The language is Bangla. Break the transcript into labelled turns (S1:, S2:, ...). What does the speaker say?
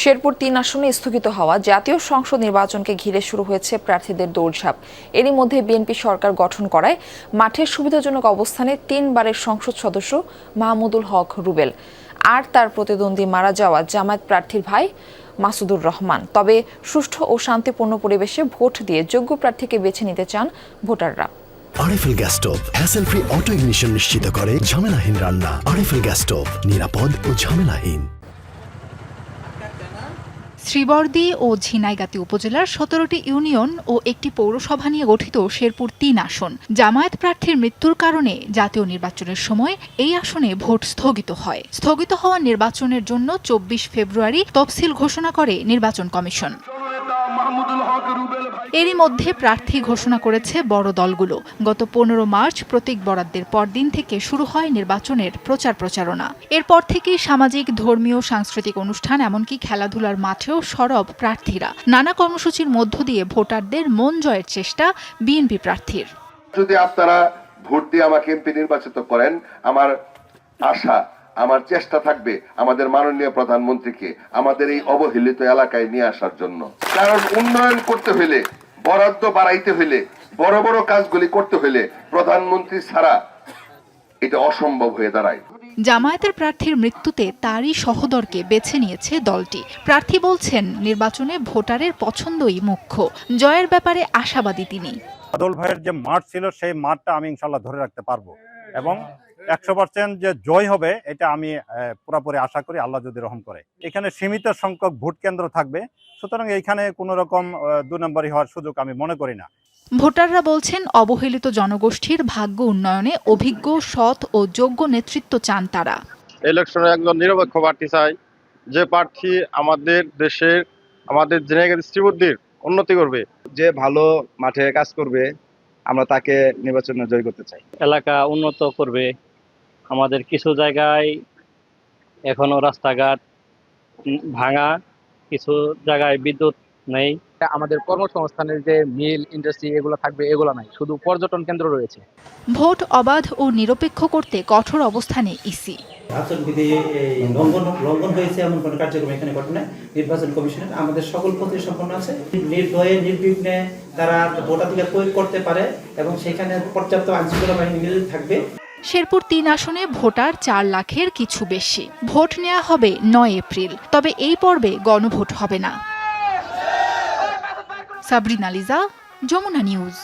S1: শেরপুর ৩ আসনে স্থগিত হওয়া জাতীয় সংসদ নির্বাচনকে ঘিরে শুরু হয়েছে প্রার্থীদের দৌড়ঝাঁপ। এরই মধ্যে বিএনপি সরকার গঠন করায় মাঠের সুবিধাজনক অবস্থানে ৩বারের সংসদ সদস্য মাহমুদুল হক রুবেল আর তার প্রতিদ্বন্দ্বী মারা যাওয়া জামায়াত প্রার্থীর ভাই মাসুদুর রহমান। তবে সুষ্ঠু ও শান্তিপূর্ণ পরিবেশে ভোট দিয়ে যোগ্য প্রার্থীকে বেছে নিতে চান ভোটাররা।
S2: RFL gas stove hassle free auto ignition নিশ্চিত করে ঝামেলাহীন রান্না। আরএফএল গ্যাস স্টোভ, নিরাপদ ও ঝামেলাহীন।
S3: শ্রীবরদী ও ঝিনাইগাতী উপজেলার ১৭টি ইউনিয়ন ও একটি পৌরসভা নিয়ে গঠিত শেরপুর ৩ আসন। জামায়াত প্রার্থীর মৃত্যুর কারণে জাতীয় নির্বাচনের সময় এই আসনে ভোট স্থগিত হয়। স্থগিত হওয়া নির্বাচনের জন্য ২৪ ফেব্রুয়ারি তফসিল ঘোষণা করে নির্বাচন কমিশন। এরই মধ্যে প্রার্থী ঘোষণা করেছে বড় দলগুলো। গত ১৫ মার্চ প্রতীক বরাদ্দের পরদিন থেকে শুরু হয় নির্বাচনের প্রচারণা। এরপর থেকেই সামাজিক, ধর্মীয়, সাংস্কৃতিক অনুষ্ঠান এমনকি খেলাধুলার মাঠেও সরব প্রার্থীরা। নানা কর্মসূচির মধ্য দিয়ে ভোটারদের মন জয়ের চেষ্টা বিএনপি প্রার্থীর।
S4: যদি আপনারা ভোট দিয়ে আমাকে এমপি নির্বাচিত করেন, আমার আশা, আমার চেষ্টা থাকবে আমাদের মাননীয় প্রধানমন্ত্রীকে আমাদের এই অবহেলিত এলাকায় নিয়ে আসার জন্য। কারণ উন্নয়ন করতে হলে, বরাদ্দ বাড়াইতে হলে, বড় বড় কাজগুলি করতে হলে প্রধানমন্ত্রী ছাড়া এটা অসম্ভব হয়ে দাঁড়ায়।
S3: জামায়াতের প্রার্থীর মৃত্যুতে তারই সহোদরকে বেছে নিয়েছে দলটি। প্রার্থী বলছেন, নির্বাচনে ভোটারের পছন্দই মুখ্য। জয়ের ব্যাপারে আশাবাদী তিনি।
S5: বাদল ভাইয়ের যে মাঠ ছিল সেই মাঠটা আমি ইনশাল্লাহ ধরে রাখতে পারবো এবং ১০০% যে জয় হবে এটা আমি পুরোপুরি আশা করি, আল্লাহ যদি রহম করে। এখানে সীমিত সংখ্যক ভোট কেন্দ্র থাকবে, সুতরাং এইখানে কোনো রকম ২ নম্বরই হওয়ার সুযোগ আমি মনে করি না।
S3: ভোটাররা বলছেন, অবহেলিত জনগোষ্ঠীর ভাগ্য উন্নয়নে অভিজ্ঞ, সৎ ও যোগ্য নেতৃত্ব চান তারা।
S6: ইলেকশনে একজন নিরপেক্ষ প্রার্থী চাই, যে প্রার্থী আমাদের দেশের, আমাদের শ্রীবুদ্ধির উন্নতি করবে,
S7: যে ভালো মাঠে কাজ করবে, আমরা তাকে নির্বাচনে জয় করতে চাই।
S8: এলাকা উন্নত করবে। আমাদের কিছু জায়গায় এখনো রাস্তাঘাট ভাঙা, কিছু জায়গায় বিদ্যুৎ নেই।
S9: আমাদের কর্মসংস্থানের যে মিল, ইন্ডাস্ট্রি এগুলো থাকবে, এগুলো নাই, শুধু পর্যটন কেন্দ্র রয়েছে।
S3: ভোট অবাধ ও নিরপেক্ষ করতে কঠোর অবস্থানে ইসি।
S10: আচরণবিধি লঙ্ঘন হয়েছে এমন কোনো কার্যক্রম এখানে ঘটে না। নির্বাচন কমিশনের আমাদের সকল প্রতিনিধি সম্পন্ন আছে, নির্ভয়ে নির্বিঘ্নে তারা ভোটাধিকার প্রয়োগ করতে পারে এবং সেখানে পর্যাপ্ত আইনশৃঙ্খলা বাহিনী নিয়োজিত থাকবে।
S3: শেরপুর ৩ আসনে ভোটার ৪ লাখের কিছু বেশি। ভোট নেওয়া হবে ৯ এপ্রিল। তবে এই পর্বে গণভোট হবে না। সাবরিনা লিজা, যমুনা নিউজ।